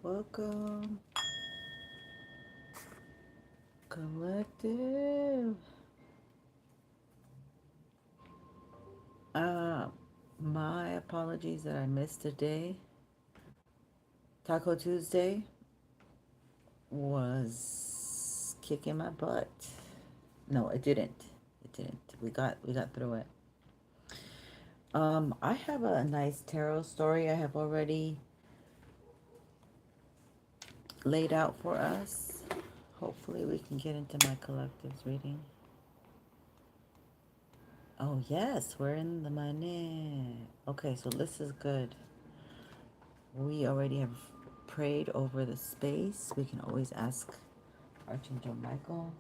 Welcome, collective. Uh, my apologies that I missed today. Taco Tuesday was kicking my butt. No, it didn't. It didn't. We got through it. I have a nice tarot story I have already laid out for us. Hopefully we can get into my collectives reading. Oh yes, we're in the money. Okay, so this is good. We already have prayed over the space. We can always ask Archangel Michael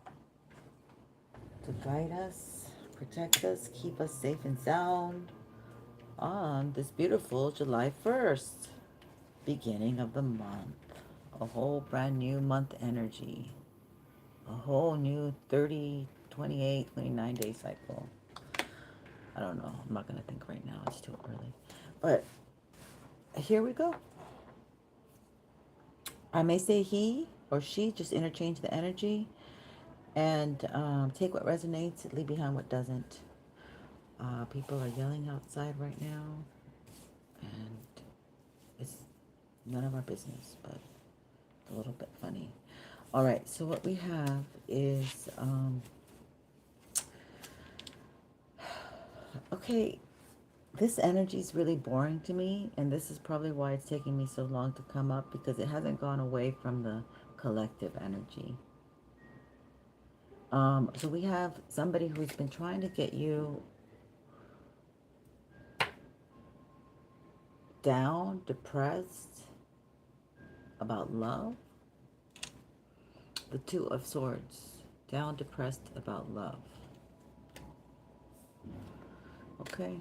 to guide us, protect us, keep us safe and sound on this beautiful July 1st, beginning of the month. A whole brand new month energy. A whole new 30, 28, 29-day cycle. I don't know. I'm not going to think right now. It's too early. But here we go. I may say he or she, just interchange the energy and take what resonates, leave behind what doesn't. People are yelling outside right now, and it's none of our business, but a little bit funny. All right, so what we have is, okay, this energy is really boring to me, and this is probably why it's taking me so long to come up, because it hasn't gone away from the collective energy. So we have somebody who's been trying to get you down, depressed about love. The Two of Swords, down, depressed about love. Okay.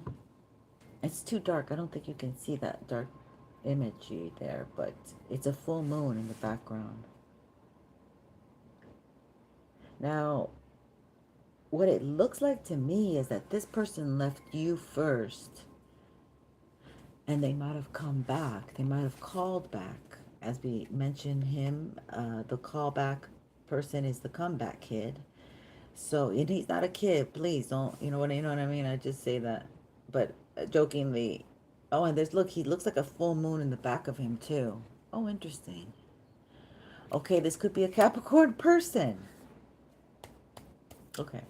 It's too dark. I don't think you can see that dark imagery there, but it's a full moon in the background. Now, what it looks like to me is that this person left you first, and they might have come back. They might have called back. As we mentioned him, the callback person is the comeback kid. So, and he's not a kid. Please don't, you know what I mean? I just say that, but jokingly. Oh, and look, he looks like a full moon in the back of him too. Oh, interesting. Okay, this could be a Capricorn person. Okay.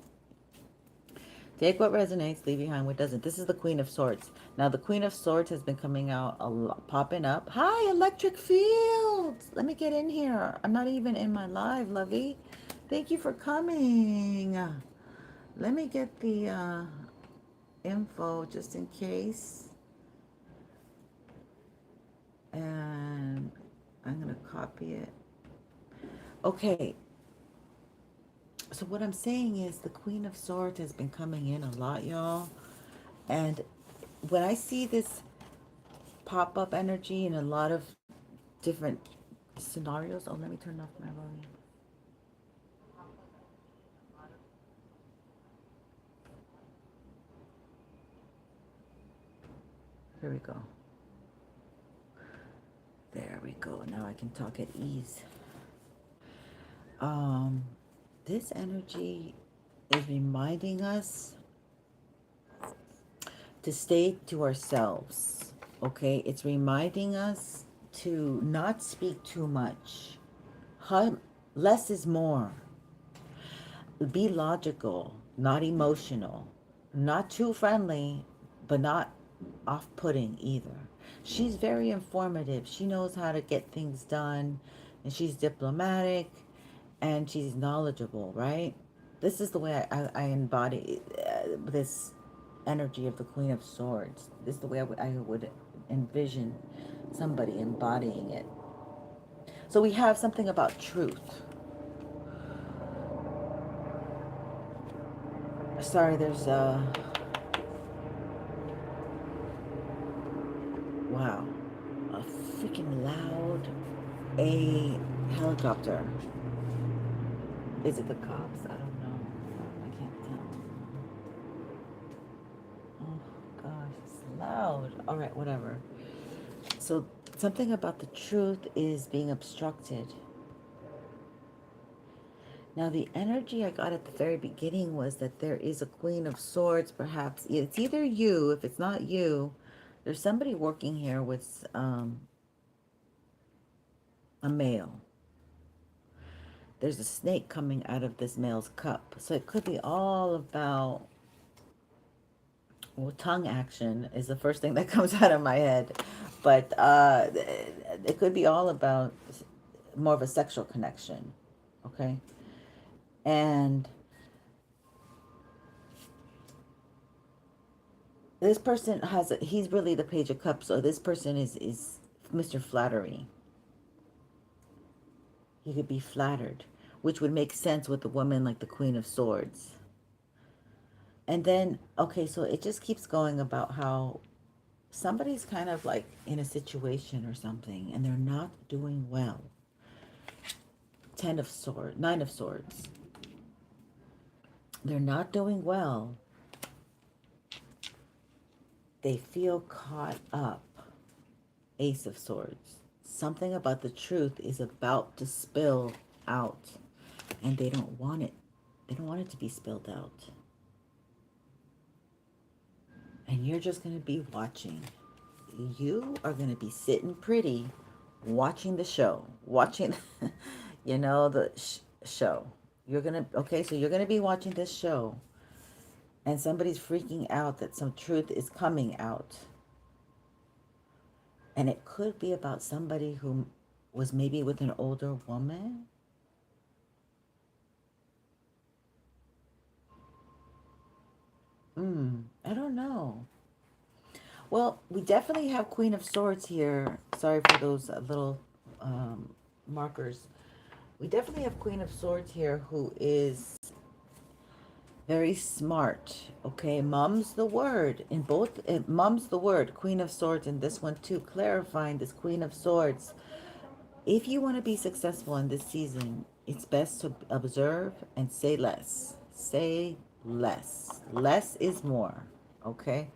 Take what resonates, leave behind what doesn't. This is the Queen of Swords. Now, the Queen of Swords has been coming out a lot, popping up. Hi, electric fields. Let me get in here. I'm not even in my live, lovey. Thank you for coming. Let me get the info just in case. And I'm going to copy it. Okay. So what I'm saying is the Queen of Swords has been coming in a lot, y'all. And when I see this pop-up energy in a lot of different scenarios. Oh, let me turn off my volume. Here we go. There we go. Now I can talk at ease. This energy is reminding us to stay to ourselves. Okay? It's reminding us to not speak too much. Less is more. Be logical, not emotional, not too friendly, but not off-putting either. She's very informative. She knows how to get things done, and she's diplomatic, and she's knowledgeable, right? This is the way I embody this energy of the Queen of Swords. This is the way I would envision somebody embodying it. So we have something about truth. Sorry, there's wow, a freaking loud a helicopter. Is it the cops? I don't know. I can't tell. Oh gosh, it's loud. All right, whatever. So Something about the truth is being obstructed. Now, the energy I got at the very beginning was that there is a Queen of Swords, perhaps. It's either you. If it's not you, there's somebody working here with a male. There's a snake coming out of this male's cup. So it could be all about, well, tongue action is the first thing that comes out of my head. But it could be all about more of a sexual connection. Okay? And this person has he's really the Page of Cups, so this person is Mr. Flattery. He could be flattered, which would make sense with a woman like the Queen of Swords. And then, okay, so it just keeps going about how somebody's kind of like in a situation or something, and they're not doing well. 10 of Swords, 9 of Swords. They're not doing well. They feel caught up. Ace of Swords. Something about the truth is about to spill out, and they don't want it. They don't want it to be spilled out. And you're just going to be watching. You are going to be sitting pretty, watching the show, watching, you know, the show. You're going to, okay, so you're going to be watching this show, and somebody's freaking out that some truth is coming out. And it could be about somebody who was maybe with an older woman. I don't know. Well, we definitely have Queen of Swords here. Sorry for those little markers. We definitely have Queen of Swords here who is very smart. Okay, mum's the word. In both, mum's the word. Queen of Swords in this one too. Clarifying this Queen of Swords. If you want to be successful in this season, it's best to observe and say less. Say less. Less is more. Okay?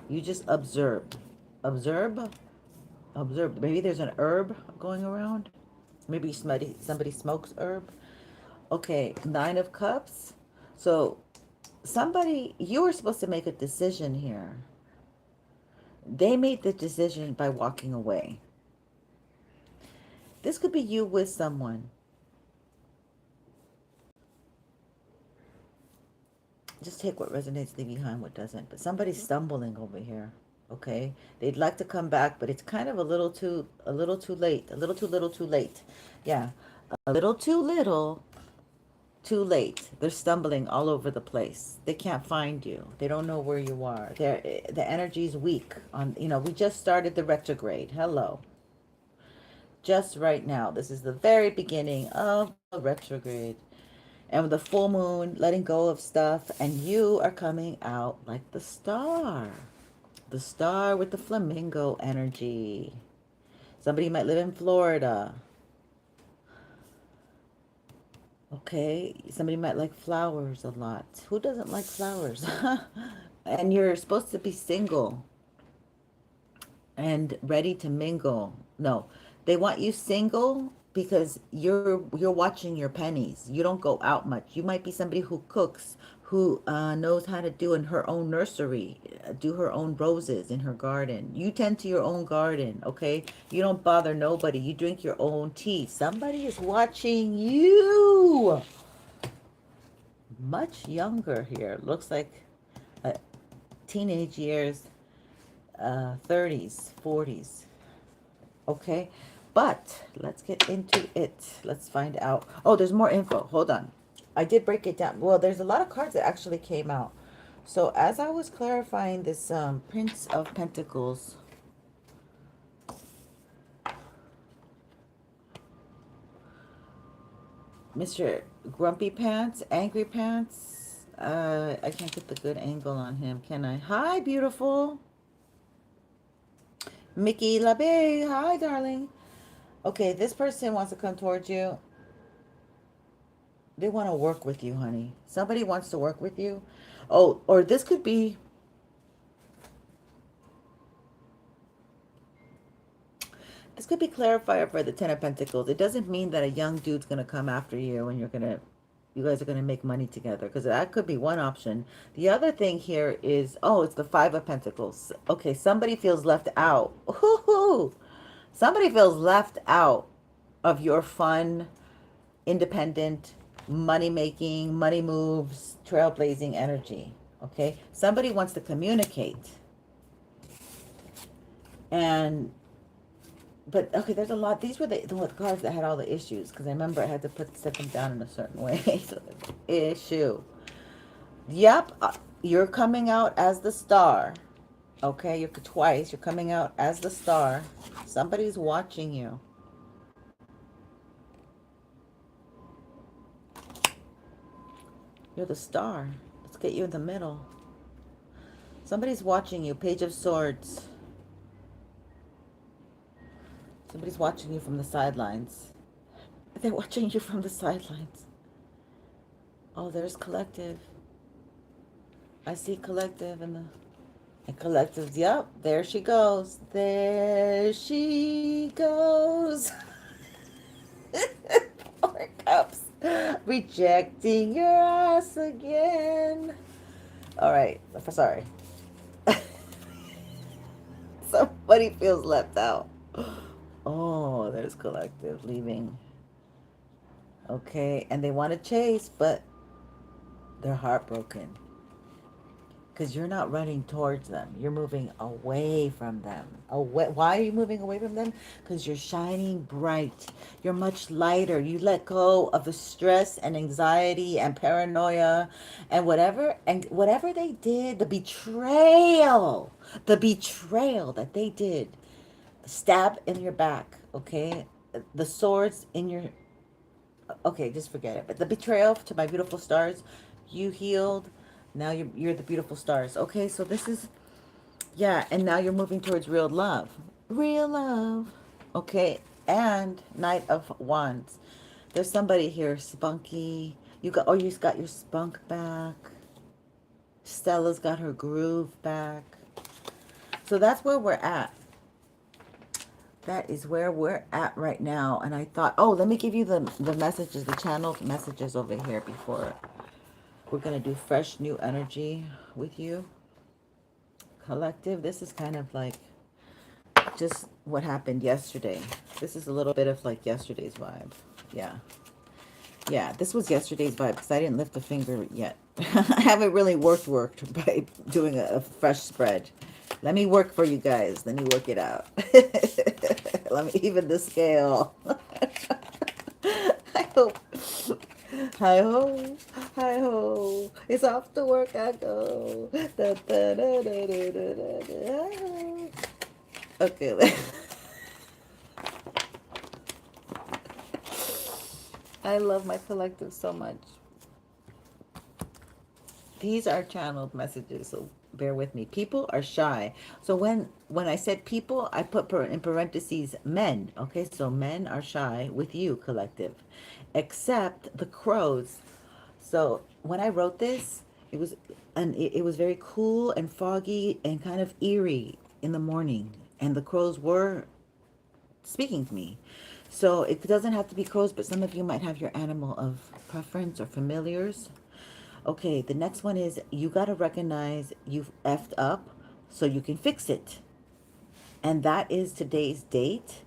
You just observe. Observe. Observe. Maybe there's an herb going around. Maybe somebody smokes herb. Okay, 9 of Cups. So somebody, you were supposed to make a decision here. They made the decision by walking away. This could be you with someone. Just take what resonates, leave behind what doesn't. But somebody's stumbling over here. Okay, they'd like to come back, but it's kind of a little too late. A little too little, too late. Yeah, a little too little, too late. They're stumbling all over the place. They can't find you. They don't know where you are. The energy's weak. On, you know, we just started the retrograde. Hello. Just right now. This is the very beginning of the retrograde. And with the full moon, letting go of stuff, and you are coming out like the star. The star with the flamingo energy. Somebody might live in Florida. Okay, somebody might like flowers a lot. Who doesn't like flowers? And you're supposed to be single and ready to mingle. No, they want you single because you're watching your pennies. You don't go out much. You might be somebody who cooks, who knows how to do in her own nursery, do her own roses in her garden. You tend to your own garden, okay? You don't bother nobody. You drink your own tea. Somebody is watching you. Much younger here. Looks like teenage years, 30s, 40s. Okay, but let's get into it. Let's find out. Oh, there's more info. Hold on. I did break it down. Well, there's a lot of cards that actually came out. So as I was clarifying this Prince of Pentacles, Mr. Grumpy Pants, Angry Pants. I can't get the good angle on him, can I? Hi, beautiful. Mickey LaBey. Hi, darling. Okay, this person wants to come towards you. They want to work with you, honey. Somebody wants to work with you. Oh, or this could be... This could be clarifier for the Ten of Pentacles. It doesn't mean that a young dude's going to come after you and you guys are going to make money together, because that could be one option. The other thing here is, oh, it's the Five of Pentacles. Okay, somebody feels left out. Ooh, somebody feels left out of your fun, independent, money making, money moves, trailblazing energy. Okay, somebody wants to communicate. And but okay, there's a lot. These were the cards that had all the issues, because I remember I had to set them down in a certain way. So, issue. Yep, you're coming out as the star. Okay, you're twice. You're coming out as the star. Somebody's watching you. You're the star. Let's get you in the middle. Somebody's watching you. Page of Swords. Somebody's watching you from the sidelines. They're watching you from the sidelines. Oh, there's collective. I see collective in the... And collectives, yep, there she goes. There she goes. Four Cups. Rejecting your ass again. All right, sorry. Somebody feels left out. Oh, there's collective leaving. Okay, and they want to chase, but they're heartbroken. Because you're not running towards them. You're moving away from them. Away. Why are you moving away from them? Because you're shining bright. You're much lighter. You let go of the stress and anxiety and paranoia and whatever they did, the betrayal that they did. Stab in your back, okay? The swords in your... Okay, just forget it. But the betrayal to my beautiful stars, you healed. Now you're the beautiful stars. Okay, so this is... Yeah, and now you're moving towards real love. Real love. Okay, and Knight of Wands. There's somebody here, spunky. You got your spunk back. Stella's got her groove back. So that's where we're at. That is where we're at right now. And I thought, oh, let me give you the messages, the channeled messages over here before we're going to do fresh new energy with you. Collective, this is kind of like just what happened yesterday. This is a little bit of like yesterday's vibe. Yeah. Yeah, this was yesterday's vibe because I didn't lift a finger yet. I haven't really worked by doing a fresh spread. Let me work for you guys. Let me work it out. Let me even the scale. I hope. Hi ho, hi ho. It's off to work I go. Da, da, da, da, da, da, da. Okay. I love my collective so much. These are channeled messages, so bear with me. People are shy. So when I said people, I put in parentheses men. Okay, so men are shy with you, collective, except the crows. So when I wrote this, it was very cool and foggy and kind of eerie in the morning, and the crows were speaking to me. So it doesn't have to be crows, but some of you might have your animal of preference or familiars. Okay, the next one is you got to recognize you've effed up so you can fix it. And that is today's date.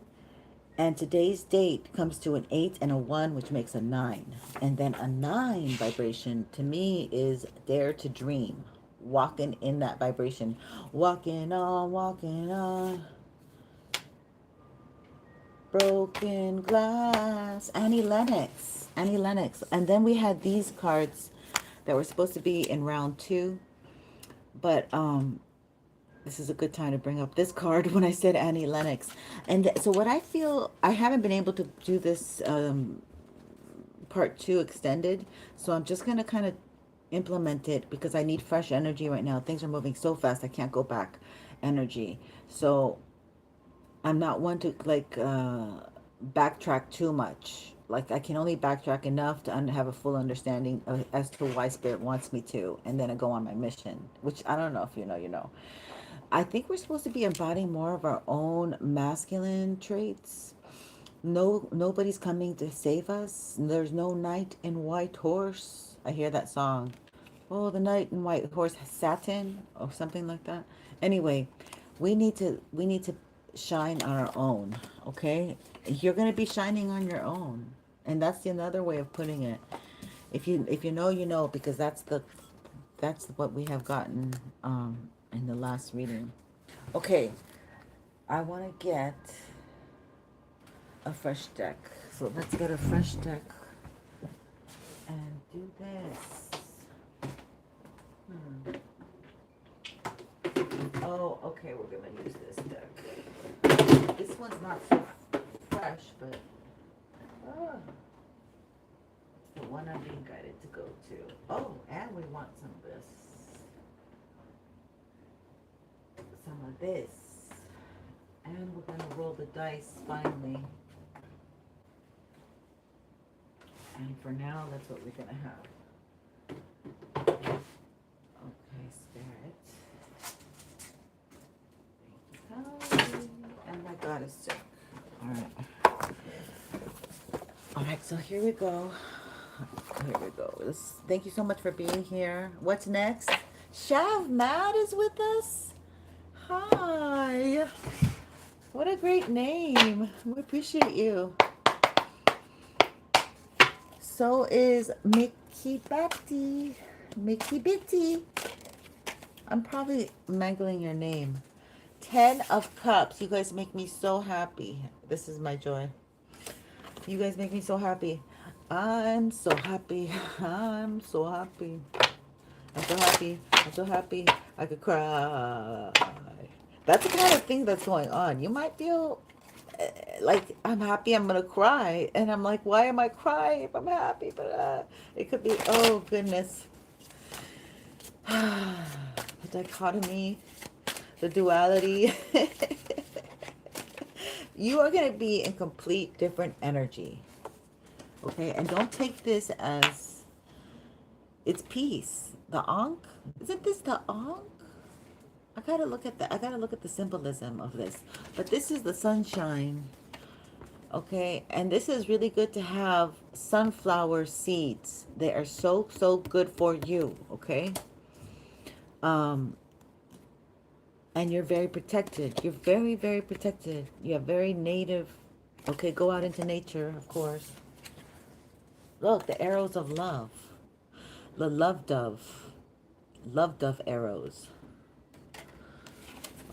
And today's date comes to an 8 and a 1, which makes a 9. And then a 9 vibration to me is dare to dream. Walking in that vibration. Walking on, walking on. Broken glass. Annie Lennox. Annie Lennox. And then we had these cards that were supposed to be in round 2. But this is a good time to bring up this card when I said Annie Lennox. And so what I feel, I haven't been able to do this part 2 extended. So I'm just going to kind of implement it because I need fresh energy right now. Things are moving so fast, I can't go back energy. So I'm not one to like backtrack too much. Like I can only backtrack enough to have a full understanding as to why Spirit wants me to, and then I go on my mission, which I don't know if you know, you know. I think we're supposed to be embodying more of our own masculine traits. No, nobody's coming to save us. There's no knight in white horse. I hear that song. Oh, the knight in white horse, satin, or something like that. Anyway, we need to shine on our own. Okay, you're gonna be shining on your own, and that's another way of putting it. If you know, you know, because that's what we have gotten in the last reading. Okay, I want to get a fresh deck. So let's get a fresh deck and do this. Oh, okay, we're gonna use this deck. This one's not so fresh, but it's the one I'm being guided to go to. Oh, and we want some of this. Some of this. And we're gonna roll the dice finally. And for now, that's what we're gonna have. Okay, Spirit. And my goddess deck. Alright. Alright, so here we go. Here we go. Thank you so much for being here. What's next? Shav Mad is with us. Hi. What a great name. We appreciate you. So is Mickey Betty. Mickey Bitty. I'm probably mangling your name. 10 of Cups. You guys make me so happy. This is my joy. You guys make me so happy. I'm so happy. I'm so happy. I'm so happy. I'm so happy. I could cry. That's the kind of thing that's going on. You might feel like I'm happy, I'm gonna cry, and I'm like, why am I crying if I'm happy? But it could be, oh goodness, the dichotomy, the duality. You are gonna be in complete different energy, okay? And don't take this as it's peace. The Ankh, isn't this the Ankh? I gotta look at the symbolism of this. But this is the sunshine. Okay, and this is really good to have sunflower seeds. They are so, so good for you, okay? And you're very protected. You're very, very protected. You're very native. Okay, go out into nature, of course. Look, the arrows of love. The love dove. Love dove arrows.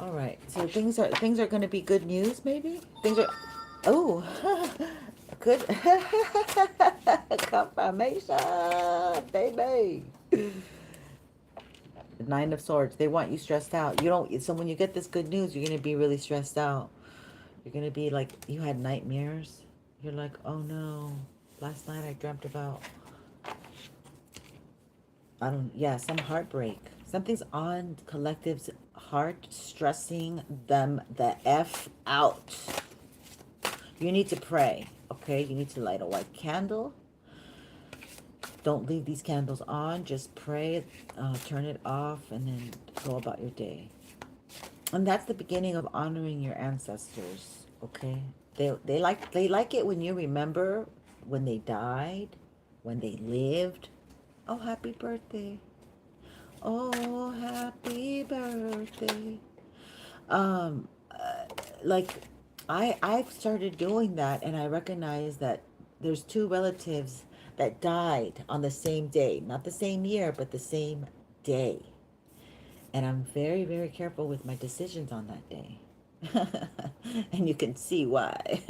All right, so things are going to be good news, maybe? Things are... Oh, good confirmation, baby. The Nine of Swords. They want you stressed out. You don't. So when you get this good news, you're gonna be really stressed out. You're gonna be like, you had nightmares. You're like, oh no, last night I dreamt about, some heartbreak. Something's on collective's heart, stressing them the F out. You need to pray, okay? You need to light a white candle. Don't leave these candles on. Just pray, turn it off, and then go about your day. And that's the beginning of honoring your ancestors, okay? They like it when you remember when they died, when they lived. Oh, happy birthday. Oh, happy birthday. Like I've started doing that, and I recognize that there's two relatives that died on the same day, not the same year, but the same day. And I'm very, very careful with my decisions on that day. And you can see why.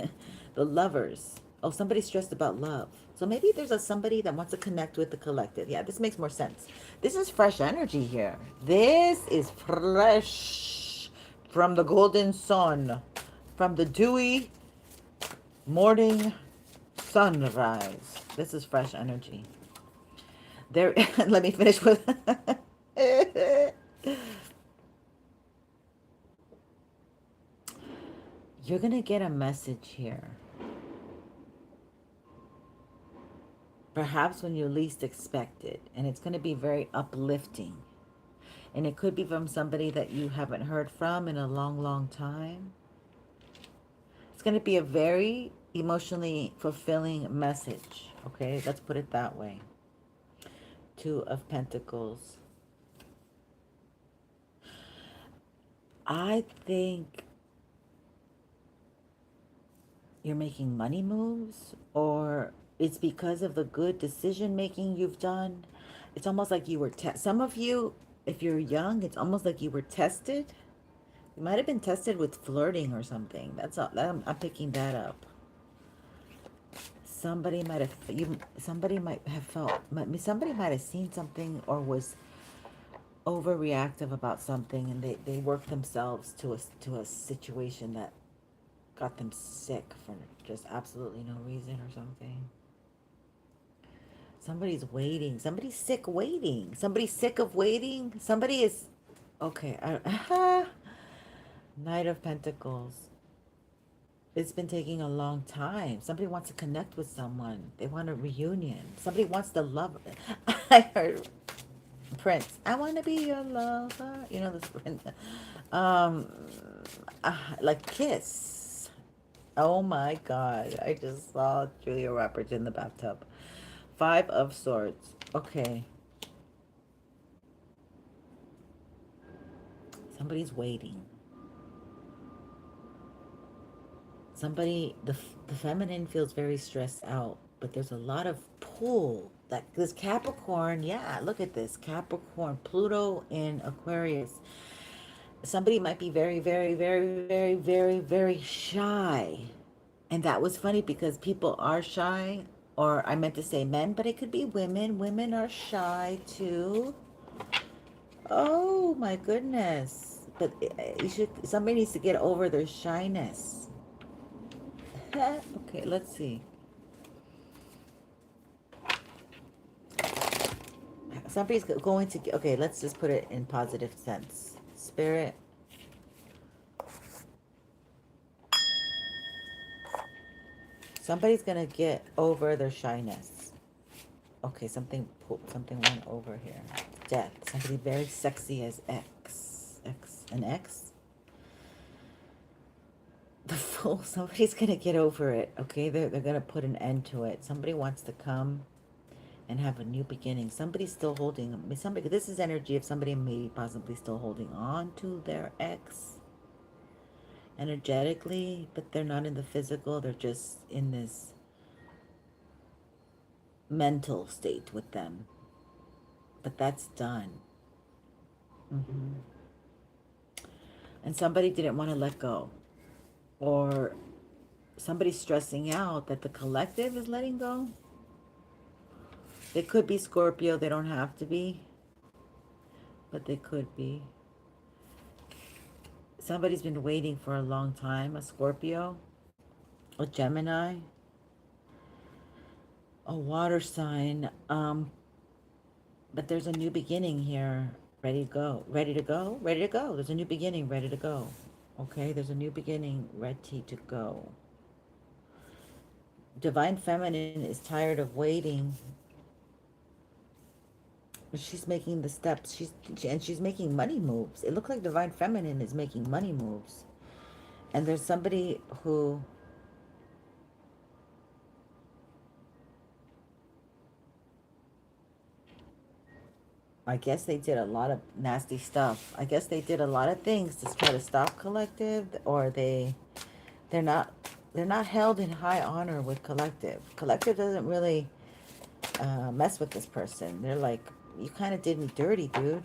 The lovers. Oh, somebody's stressed about love. So maybe there's somebody that wants to connect with the collective. Yeah, this makes more sense. This is fresh energy here. This is fresh from the golden sun, from the dewy morning sunrise. This is fresh energy. There, let me finish with... You're going to get a message here. Perhaps when you least expect it. And it's going to be very uplifting. And it could be from somebody that you haven't heard from in a long, long time. It's going to be a very emotionally fulfilling message. Okay, let's put it that way. Two of Pentacles. I think you're making money moves, or it's because of the good decision making you've done. It's almost like you were some of you, if you're young, it's almost like you were tested. You might have been tested with flirting or something. That's all. I'm picking that up. Somebody might have somebody might have somebody might have seen something or was overreactive about something, and they worked themselves to a situation that got them sick for just absolutely no reason or something. Somebody's waiting. Somebody's sick waiting. Somebody's sick of waiting. Somebody is... Okay. Knight of Pentacles. It's been taking a long time. Somebody wants to connect with someone. They want a reunion. Somebody wants to love... I heard Prince. I want to be your lover. You know this Prince. Like kiss. Oh my God. I just saw Julia Roberts in the bathtub. 5 of Swords. Okay. Somebody's waiting. Somebody, the feminine feels very stressed out, but there's a lot of pull. That this Capricorn, yeah, look at this. Capricorn, Pluto in Aquarius. Somebody might be very, very, very, very, very, very shy. And that was funny because people are shy, or I meant to say men, but it could be women. Women are shy too. Oh my goodness. But somebody needs to get over their shyness. Okay, let's see. Somebody's going to... Okay, let's just put it in positive sense. Spirit. Somebody's going to get over their shyness. Okay, something went over here. Death. Somebody very sexy as X. An X? The Fool. Somebody's going to get over it. Okay, they're going to put an end to it. Somebody wants to come and have a new beginning. Somebody's still holding... This is energy of somebody maybe possibly still holding on to their ex energetically, but they're not in the physical. They're just in this mental state with them. But that's done. And somebody didn't want to let go. Or somebody's stressing out that the collective is letting go. They could be Scorpio. They don't have to be. But they could be. Somebody's been waiting for a long time. A Scorpio. A Gemini. A water sign. But there's a new beginning here. Ready to go. Ready to go. Ready to go. There's a new beginning. Ready to go. Okay, there's a new beginning. Ready to go. Divine Feminine is tired of waiting. She's making the steps. She's making money moves. It looks like Divine Feminine is making money moves. And there's somebody who... I guess they did a lot of nasty stuff. I guess they did a lot of things to try to stop collective, or they're not held in high honor with collective. Collective doesn't really mess with this person. They're like, you kind of did me dirty, dude.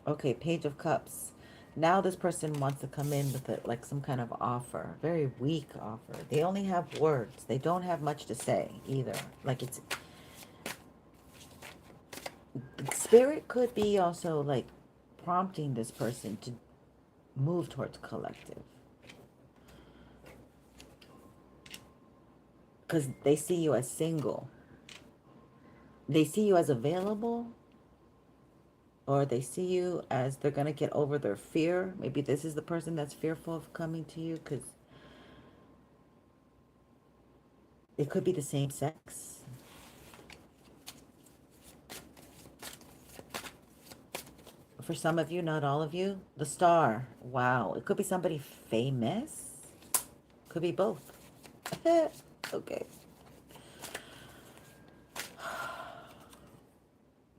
Okay, Page of Cups. Now this person wants to come in with like some kind of offer. Very weak offer. They only have words. They don't have much to say either. Like it's... Spirit could be also like prompting this person to move towards collective. Because they see you as single. They see you as available. Or they see you as they're going to get over their fear. Maybe this is the person that's fearful of coming to you, because it could be the same sex. For some of you, not all of you. The star. Wow. It could be somebody famous. Could be both. Okay.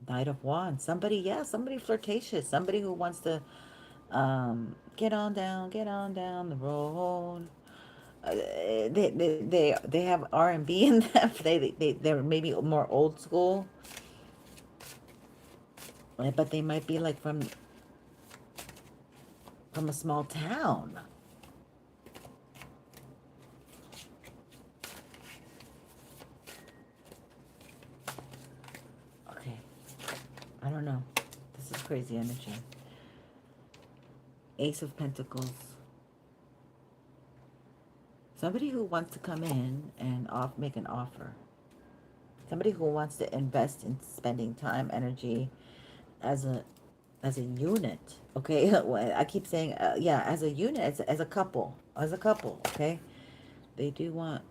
Knight of Wands. Somebody, yeah, somebody flirtatious. Somebody who wants to get on down the road. They have R&B in them. They're maybe more old school, but they might be like from a small town. Okay, I don't know. This is crazy energy. Ace of Pentacles. Somebody who wants to come in and make an offer. Somebody who wants to invest in spending time, energy as a unit. Okay, I keep saying yeah, as a unit, as a couple, okay. They do want.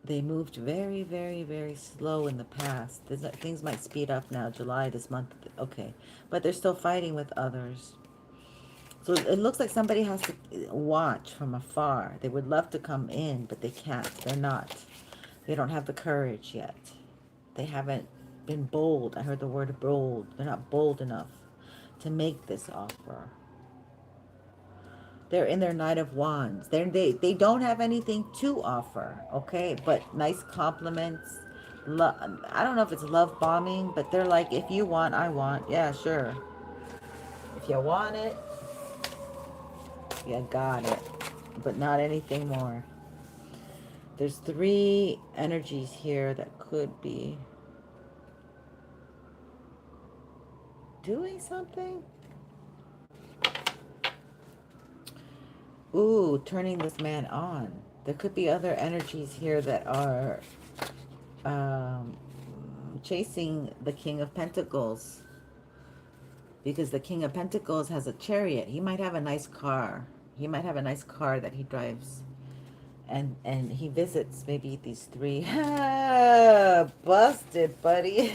They moved very, very, very slow in the past. Things might speed up now, July, this month. Okay, but they're still fighting with others. So it looks like somebody has to watch from afar. They would love to come in, but they can't. They're not. They don't have the courage yet. They haven't been bold. I heard the word bold. They're not bold enough to make this offer. They're in their Knight of Wands. They don't have anything to offer, okay? But nice compliments. I don't know if it's love bombing, but they're like, if you want, I want. Yeah, sure. If you want it, you got it. But not anything more. There's 3 energies here that could be doing something. Ooh, turning this man on. There could be other energies here that are chasing the King of Pentacles. Because the King of Pentacles has a chariot. He might have a nice car. He might have a nice car that he drives. And he visits maybe these 3. Busted, buddy.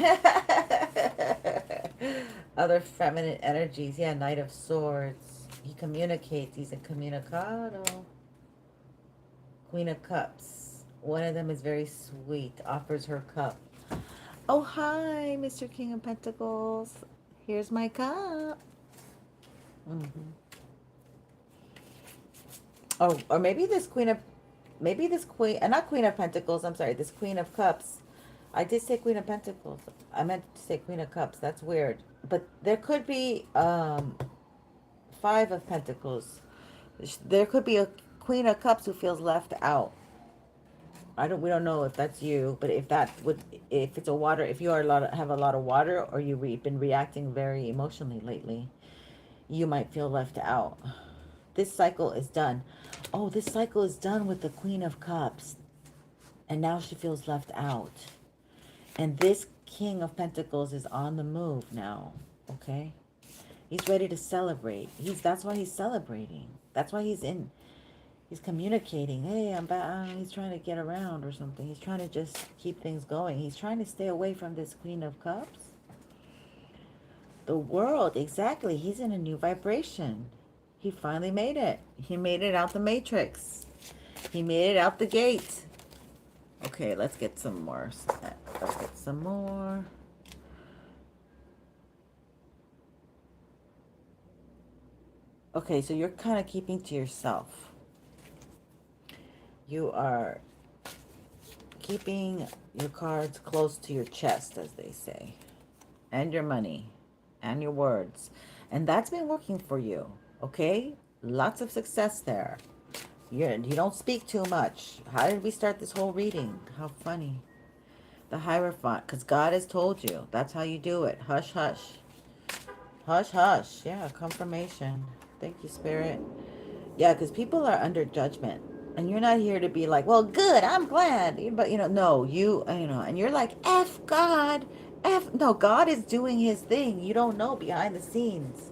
Other feminine energies. Yeah, Knight of Swords. He communicates. He's a comunicado. Queen of Cups. One of them is very sweet. Offers her cup. Oh, hi, Mr. King of Pentacles. Here's my cup. Oh, or maybe this Queen of... Maybe this Queen... not Queen of Pentacles. I'm sorry. This Queen of Cups. I did say Queen of Pentacles. I meant to say Queen of Cups. That's weird. But there could be 5 of Pentacles. There could be a Queen of Cups who feels left out. We don't know if that's you, but if it's a water, if you have a lot of water, or you've been reacting very emotionally lately, you might feel left out. This cycle is done. Oh, this cycle is done with the Queen of Cups. And now she feels left out. And this King of Pentacles is on the move now. Okay? He's ready to celebrate. That's why he's celebrating. That's why he's communicating. Hey, I'm back. He's trying to get around or something. He's trying to just keep things going. He's trying to stay away from this Queen of Cups. The World, exactly. He's in a new vibration. He finally made it. He made it out the matrix. He made it out the gate. Okay, let's get some more. Let's get some more. Okay, so you're kind of keeping to yourself. You are keeping your cards close to your chest, as they say. And your money. And your words. And that's been working for you. Okay? Lots of success there. You don't speak too much. How did we start this whole reading? How funny. The Hierophant. Because God has told you. That's how you do it. Hush, hush. Hush, hush. Yeah, confirmation. Thank you, Spirit. Yeah, because people are under judgment. And you're not here to be like, well, good, I'm glad. But, no, and you're like, F God. No, God is doing his thing. You don't know behind the scenes.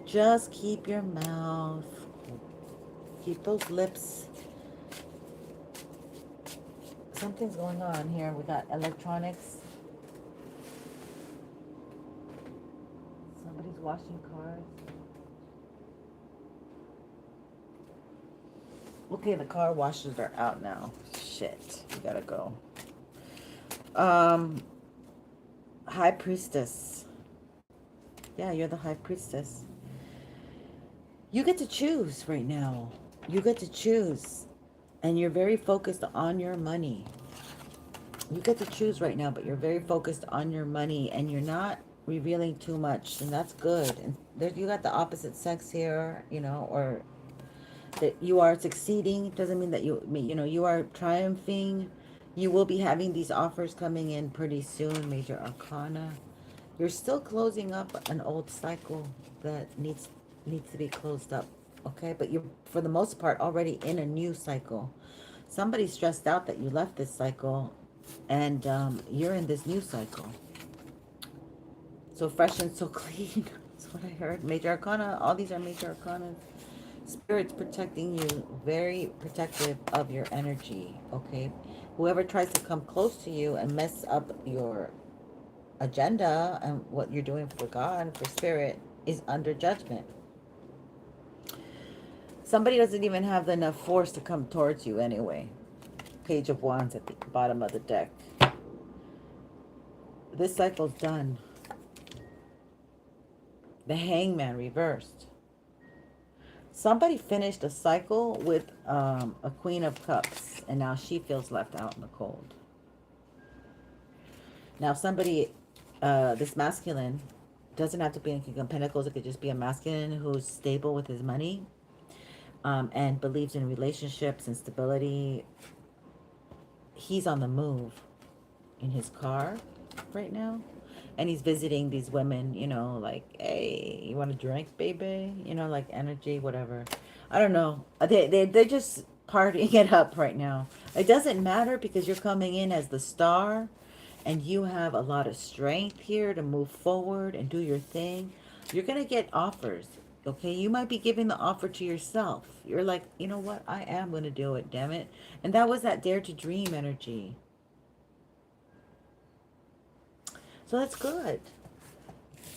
Just keep your mouth. Keep those lips. Something's going on here. We got electronics. washing cars. Okay, the car washes are out now. Shit, we gotta go. Um, High Priestess. Yeah, you're the High Priestess. You get to choose right now. You get to choose. And you're very focused on your money. You get to choose right now, but you're very focused on your money and you're not revealing too much. And that's good. And there, you got the opposite sex here, you know, or that you are succeeding. It doesn't mean that you are triumphing. You will be having these offers coming in pretty soon, Major Arcana. You're still closing up an old cycle that needs to be closed up, okay? But you're, for the most part, already in a new cycle. Somebody's stressed out that you left this cycle, and you're in this new cycle. So fresh and so clean. That's what I heard. Major Arcana. All these are Major Arcana. Spirit's protecting you, very protective of your energy, okay? Whoever tries to come close to you and mess up your agenda and what you're doing for God, for Spirit, is under judgment. Somebody doesn't even have enough force to come towards you anyway. Page of Wands at the bottom of the deck. This cycle's done. The Hangman reversed. Somebody finished a cycle with a Queen of Cups, and now she feels left out in the cold. Now somebody, this masculine, doesn't have to be in King of Pentacles. It could just be a masculine who's stable with his money and believes in relationships and stability. He's on the move in his car right now. And he's visiting these women, you know, like, hey, you want a drink, baby? You know, like energy, whatever. I don't know. They're just partying it up right now. It doesn't matter because you're coming in as the star and you have a lot of strength here to move forward and do your thing. You're going to get offers, okay? You might be giving the offer to yourself. You're like, you know what? I am going to do it, damn it. And that was that dare to dream energy. So that's good.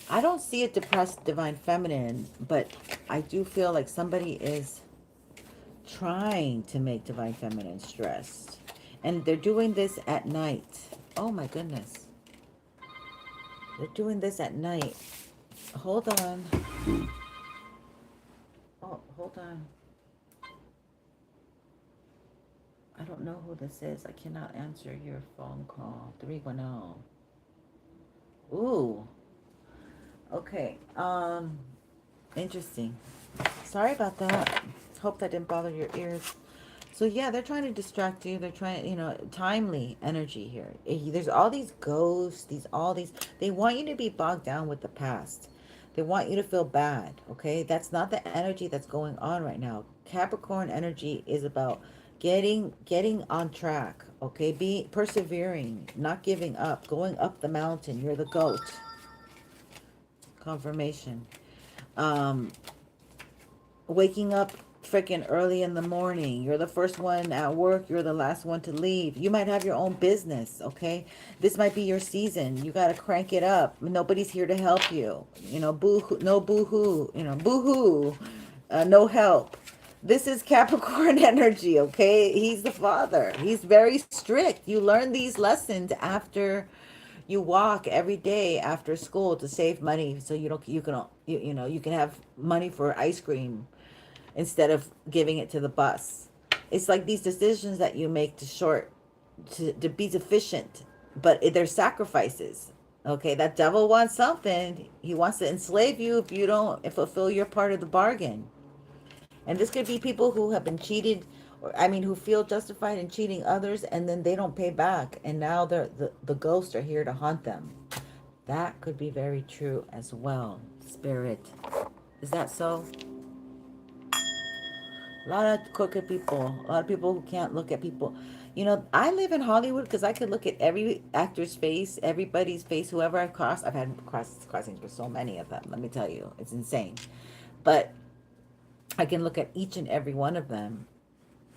I don't see a depressed divine feminine, but I do feel like somebody is trying to make divine feminine stressed. And they're doing this at night. Oh my goodness. They're doing this at night. Hold on. Oh, hold on. I don't know who this is. I cannot answer your phone call. 310. Ooh. Okay. Interesting. Sorry about that. Hope that didn't bother your ears. So yeah, they're trying to distract you. They're trying, you know, timely energy here. There's all these ghosts, they want you to be bogged down with the past. They want you to feel bad, okay? That's not the energy that's going on right now. Capricorn energy is about getting on track, okay? Be persevering, not giving up, going up the mountain. You're the goat. Confirmation. Waking up freaking early in the morning. You're the first one at work. You're the last one to leave. You might have your own business, okay? This might be your season. You got to crank it up. Nobody's here to help you. You know, no boo-hoo. You know, boo-hoo. No help. This is Capricorn energy, okay? He's the father. He's very strict. You learn these lessons after you walk every day after school to save money so you can have money for ice cream instead of giving it to the bus. It's like these decisions that you make to be efficient, but they're sacrifices. Okay, that devil wants something. He wants to enslave you if you don't fulfill your part of the bargain. And this could be people who have been cheated, who feel justified in cheating others, and then they don't pay back, and now the ghosts are here to haunt them. That could be very true as well, Spirit. Is that so? A lot of crooked people, a lot of people who can't look at people. You know, I live in Hollywood because I could look at every actor's face, everybody's face, whoever I've crossed. I've had crossings with so many of them. Let me tell you, it's insane. But I can look at each and every one of them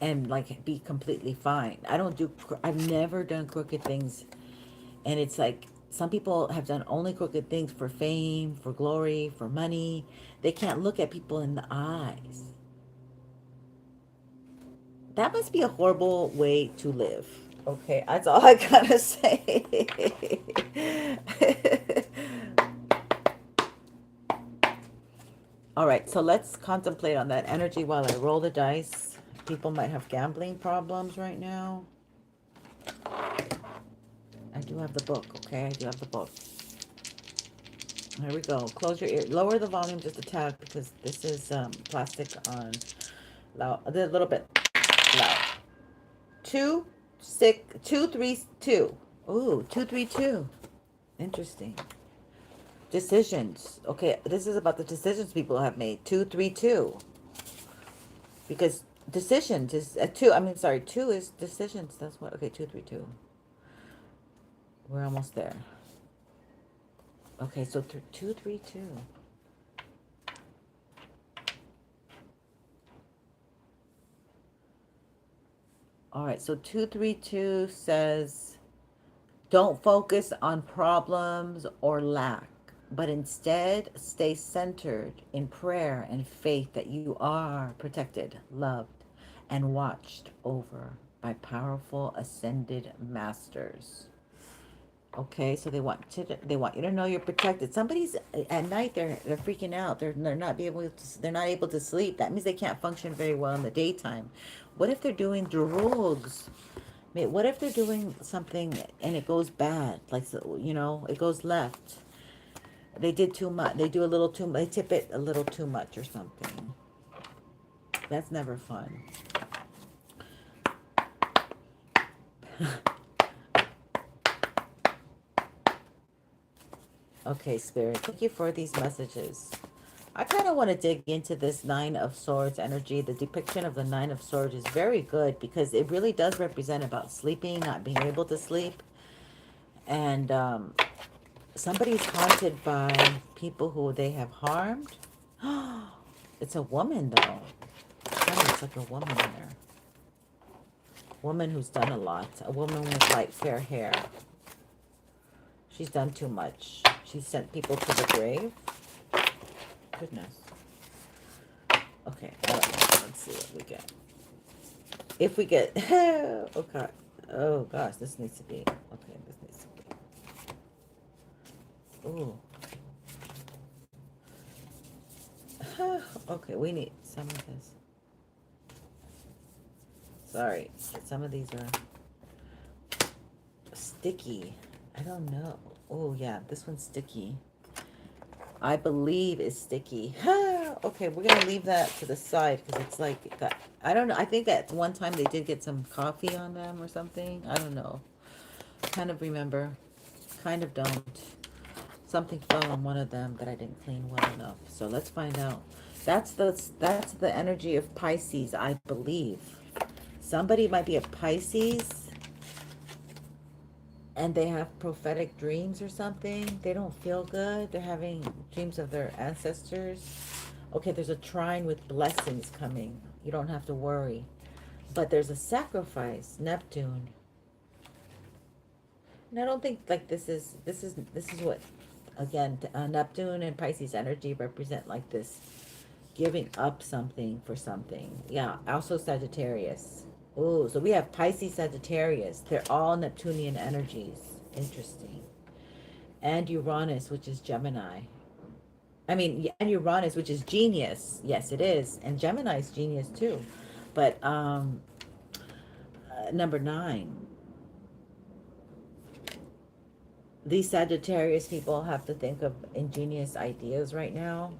and like be completely fine. I've never done crooked things. And it's like Some people have done only crooked things for fame, for glory, for money. They can't look at people in the eyes. That must be a horrible way to live. Okay, that's all I gotta say. All right, so let's contemplate on that energy while I roll the dice. People might have gambling problems right now. I do have the book, okay? I do have the book. Here we go. Close your ear. Lower the volume just a tad because this is plastic on loud. A little bit loud. 2, 6, 2, 3, 2. Ooh, 2, 3, 2. Interesting. Decisions. Okay, this is about the decisions people have made. 2, 3, 2. Because decisions is 2. I mean, sorry, 2 is decisions. That's what. Okay, 2, 3, 2. We're almost there. Okay, so 2, 3, 2. All right, so 2, 3, 2 says, don't focus on problems or lack, but instead stay centered in prayer and faith that you are protected, loved, and watched over by powerful ascended masters. Okay, so they want you to know you're protected. Somebody's at night, they're freaking out. They're not able to sleep. That means they can't function very well in the daytime. What if they're doing drugs? What if they're doing something and it goes bad? Like, it goes left. They did too much. They do a little too much. They tip it a little too much or something. That's never fun. Okay, Spirit, thank you for these messages. I kind of want to dig into this Nine of Swords energy. The depiction of the Nine of Swords is very good because it really does represent about sleeping, not being able to sleep. And somebody's haunted by people who they have harmed. It's a woman, though. Oh, it's like a woman there. Woman who's done a lot. A woman with light fair hair. She's done too much. She sent people to the grave. Goodness. Okay, all right, let's see what we get. If we get, oh god, oh gosh, this needs to be, okay, this needs to be, ooh. Okay, we need some of this. Sorry, some of these are sticky. I don't know. Oh yeah, this one's sticky. I believe is sticky. Okay, we're going to leave that to the side because it's like, I don't know. I think at one time they did get some coffee on them or something. I don't know. Kind of remember. Kind of don't. Something fell on one of them that I didn't clean well enough. So let's find out. That's the energy of Pisces, I believe. Somebody might be a Pisces and they have prophetic dreams or something. They don't feel good. They're having dreams of their ancestors. Okay, there's a trine with blessings coming. You don't have to worry. But there's a sacrifice, Neptune. And I don't think like this is what, again, Neptune and Pisces energy represent like this giving up something for something. Yeah, also Sagittarius. Oh, so we have Pisces, Sagittarius. They're all Neptunian energies. Interesting. And Uranus, which is Gemini. I mean, and Uranus, which is genius. Yes, it is. And Gemini is genius too. But number 9. These Sagittarius people have to think of ingenious ideas right now.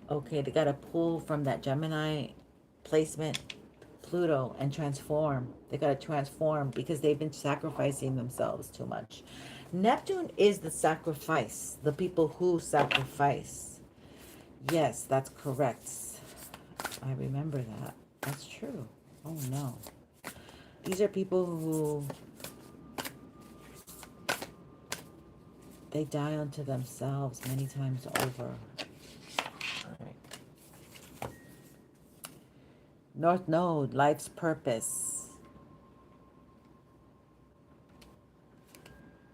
Okay, they got to pull from that Gemini placement Pluto and transform. They got to transform because they've been sacrificing themselves too much. Neptune is the sacrifice, the people who sacrifice. Yes, that's correct. I remember that. That's true. Oh no. These are people who they die unto themselves many times over. North Node, life's purpose.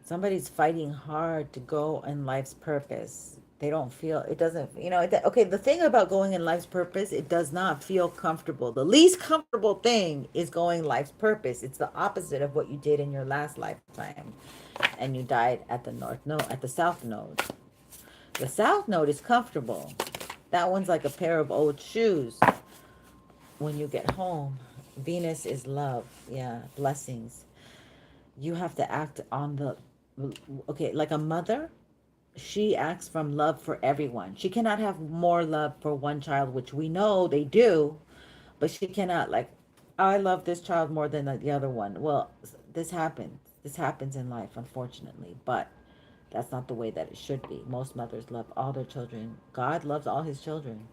Somebody's fighting hard to go in life's purpose. They don't feel, it doesn't, okay, the thing about going in life's purpose, it does not feel comfortable. The least comfortable thing is going life's purpose. It's the opposite of what you did in your last lifetime. And you died at the north node, at the south node. The south node is comfortable. That one's like a pair of old shoes when you get home. Venus is love. Yeah, blessings. You have to act on the, okay, like a mother, she acts from love for everyone. She cannot have more love for one child, which we know they do, but she cannot, like, I love this child more than the other one. Well, this happens. This happens in life, unfortunately, but that's not the way that it should be. Most mothers love all their children. God loves all his children.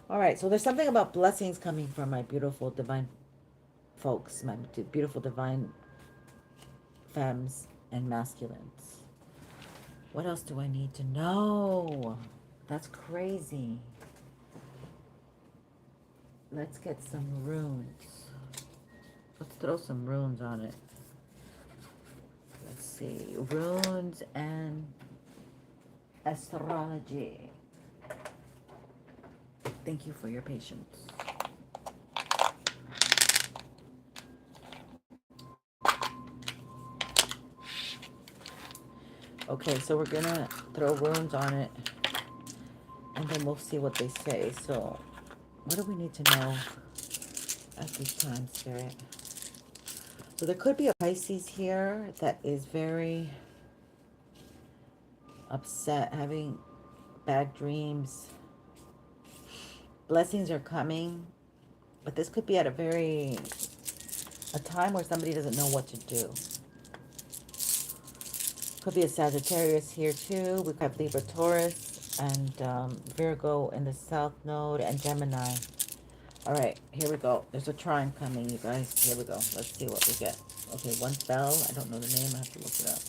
All right, so there's something about blessings coming from my beautiful divine folks, my beautiful divine femmes and masculines. What else do I need to know? That's crazy. Let's get some runes. Let's throw some runes on it. Let's see. Runes and astrology. Thank you for your patience. Okay, so we're gonna throw runes on it, and then we'll see what they say. So, what do we need to know at this time, Spirit? So there could be a Pisces here that is very upset, having bad dreams. Blessings are coming, but this could be at a time where somebody doesn't know what to do. Could be a Sagittarius here too. We have Libra, Taurus, and Virgo in the South Node, and Gemini. All right, here we go. There's a trine coming, you guys. Here we go. Let's see what we get. Okay, one fell. I don't know the name. I have to look it up.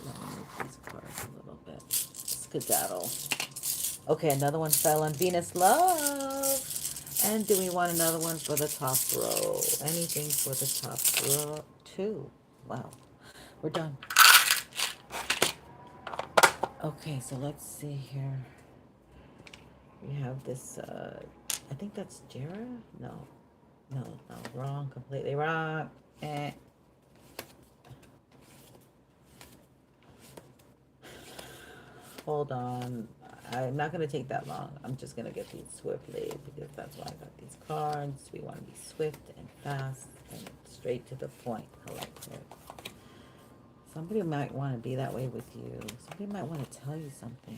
Let me move these cards a little bit. Skedaddle. Okay, another one fell on Venus Love. And do we want another one for the top row? Anything for the top row? Two. Wow. We're done. Okay, so let's see here. We have this, I think that's Jera? No. No, wrong. Completely wrong. Hold on. I'm not going to take that long. I'm just going to get these swiftly because that's why I got these cards. We want to be swift and fast and straight to the point. I like it. Somebody might want to be that way with you. Somebody might want to tell you something.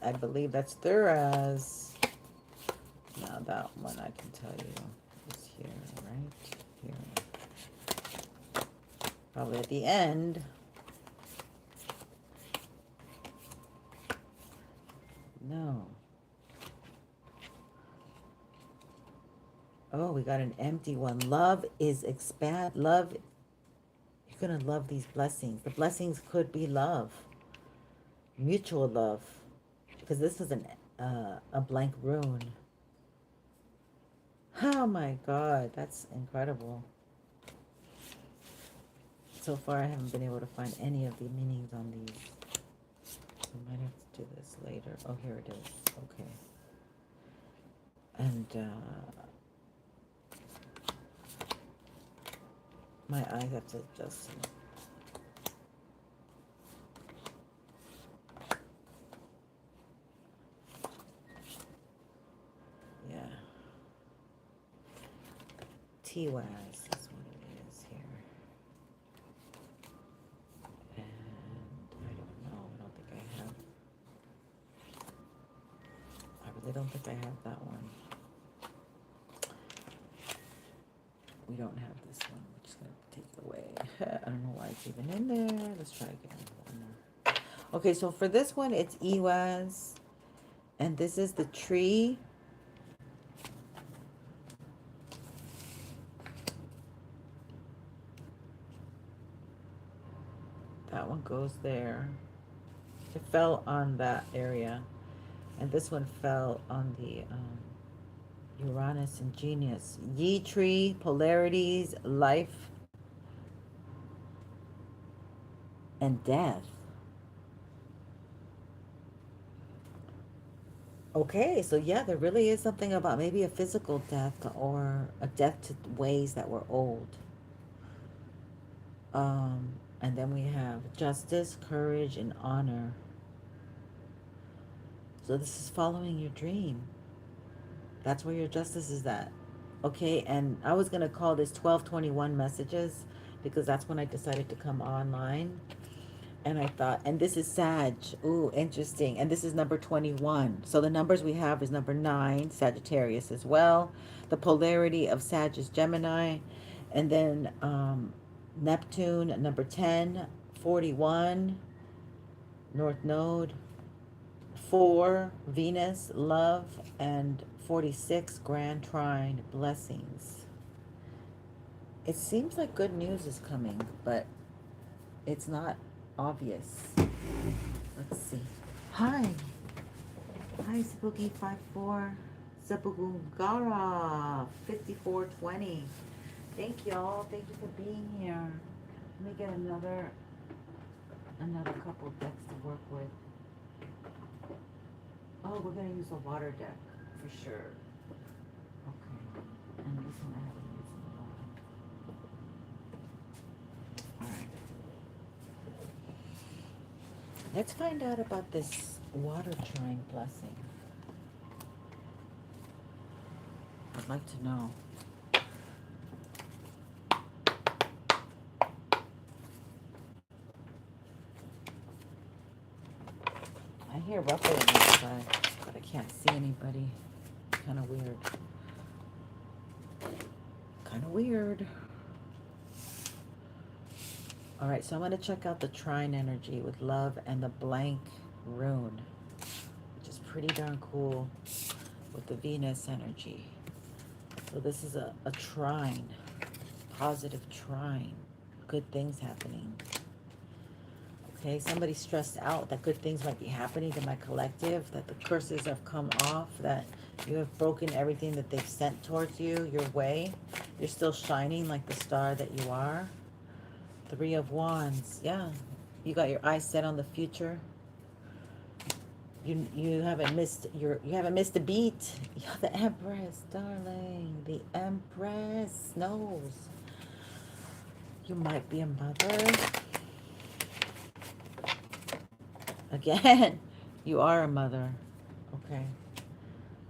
I believe that's Thuras. Now that one I can tell you is here, right? Here. Probably at the end. No. Oh, we got an empty one. Love is expand. Love, you're going to love these blessings. The blessings could be love. Mutual love. Because this is a blank rune. Oh my God, that's incredible. So far, I haven't been able to find any of the meanings on these. I might have to do this later. Oh, here it is. Okay. And my eyes have to adjust. Yeah. T-Waz is what it is here. And I don't know. I don't think I have. I really don't think I have that one. We don't have this one. We're just going to take it away. I don't know why it's even in there. Let's try again. Okay, so for this one, it's Ewaz. And this is the tree. That one goes there. It fell on that area. And this one fell on the Uranus and Genius. Yi tree, polarities, life, and death. Okay, so yeah, there really is something about maybe a physical death or a death to ways that were old. And then we have justice, courage, and honor. So this is following your dream. That's where your justice is at. Okay, and I was going to call this 1221 messages because that's when I decided to come online. And I thought, and this is Sag. Ooh, interesting. And this is number 21. So the numbers we have is number 9, Sagittarius as well. The polarity of Sag is Gemini. And then Neptune, number 10, 41, North Node, 4, Venus, love, and 46, Grand Trine, blessings. It seems like good news is coming, but it's not obvious. Let's see. Hi. Hi, Sabugi54. Sabugungara 5420. Thank y'all. Thank you for being here. Let me get another couple decks to work with. Oh, we're gonna use a water deck for sure. Okay. And this one I haven't used in a while. Alright. Let's find out about this water trine blessing. I'd like to know. I hear ruffling outside, but I can't see anybody. Kind of weird. Kind of weird. All right, so I'm going to check out the trine energy with love and the blank rune, which is pretty darn cool with the Venus energy. So this is a trine, positive trine, good things happening. Okay, somebody's stressed out that good things might be happening to my collective, that the curses have come off, that you have broken everything that they've sent towards you, your way. You're still shining like the star that you are. 3 of Wands, yeah. You got your eyes set on the future. You haven't missed a beat. Yeah, the Empress, darling. The Empress knows. You might be a mother. Again, you are a mother. Okay.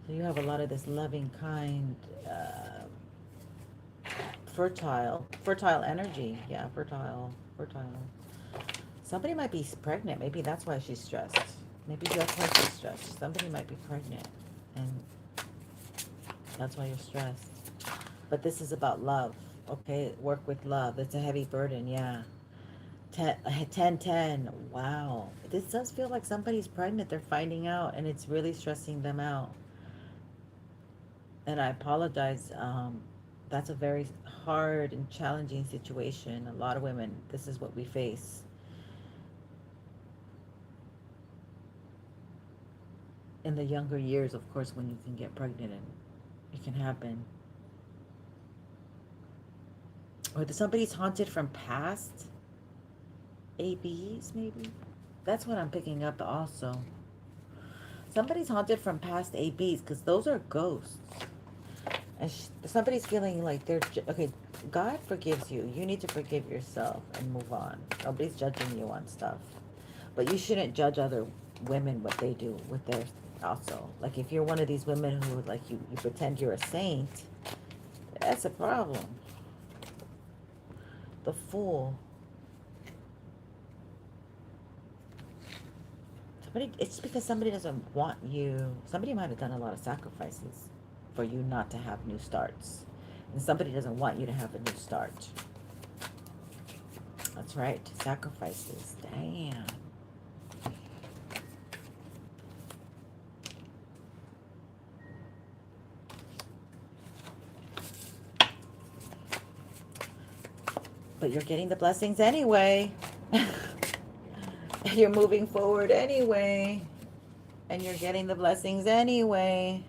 So you have a lot of this loving, kind, fertile energy. Yeah, fertile. Somebody might be pregnant. Maybe that's why she's stressed. Maybe that's why she's stressed. Somebody might be pregnant, and that's why you're stressed. But this is about love. Okay, work with love. It's a heavy burden. Yeah. 10. Wow. This does feel like somebody's pregnant. They're finding out, and it's really stressing them out. And I apologize. That's a very hard and challenging situation. A lot of women, this is what we face. In the younger years, of course, when you can get pregnant and it can happen. Or somebody's haunted from past ABs, maybe? That's what I'm picking up also. Somebody's haunted from past ABs, because those are ghosts. And somebody's feeling like they're... Okay, God forgives you. You need to forgive yourself and move on. Nobody's judging you on stuff. But you shouldn't judge other women what they do with their... Also, like if you're one of these women who, like, you pretend you're a saint, that's a problem. The Fool. It's because somebody doesn't want you. Somebody might have done a lot of sacrifices for you not to have new starts. And somebody doesn't want you to have a new start. That's right. Sacrifices. Damn. But you're getting the blessings anyway. You're moving forward anyway. And you're getting the blessings anyway.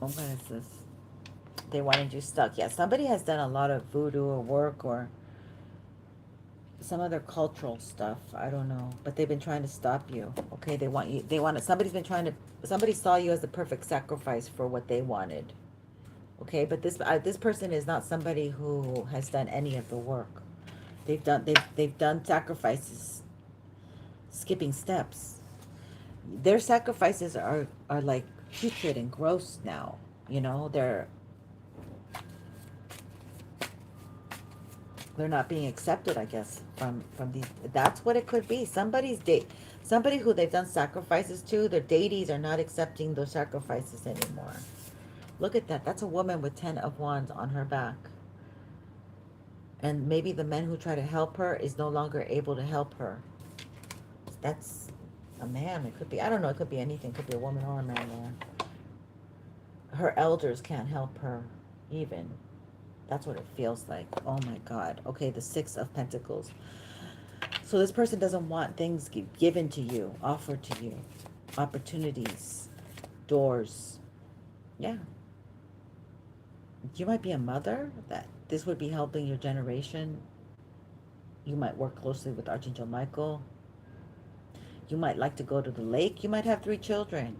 what is this? They wanted you stuck. Yeah, somebody has done a lot of voodoo or work or some other cultural stuff. I don't know, but they've been trying to stop you. Okay, they want you. They want it. Somebody's been trying to. Somebody saw you as the perfect sacrifice for what they wanted. Okay, but this person is not somebody who has done any of the work. They've done sacrifices, skipping steps. Their sacrifices are like putrid and gross now. You know, they're not being accepted, I guess, from these. That's what it could be. Somebody who they've done sacrifices to, their deities are not accepting those sacrifices anymore. Look at that. That's a woman with 10 of wands on her back. And maybe the men who try to help her is no longer able to help her. That's a man. It could be, I don't know, it could be anything. It could be a woman or a man there. Her elders can't help her even. That's what it feels like. Oh my God. Okay, the 6 of Pentacles. So this person doesn't want things given to you, offered to you. Opportunities, doors. Yeah. You might be a mother. That this would be helping your generation. You might work closely with Archangel Michael. You might like to go to the lake. You might have 3 children.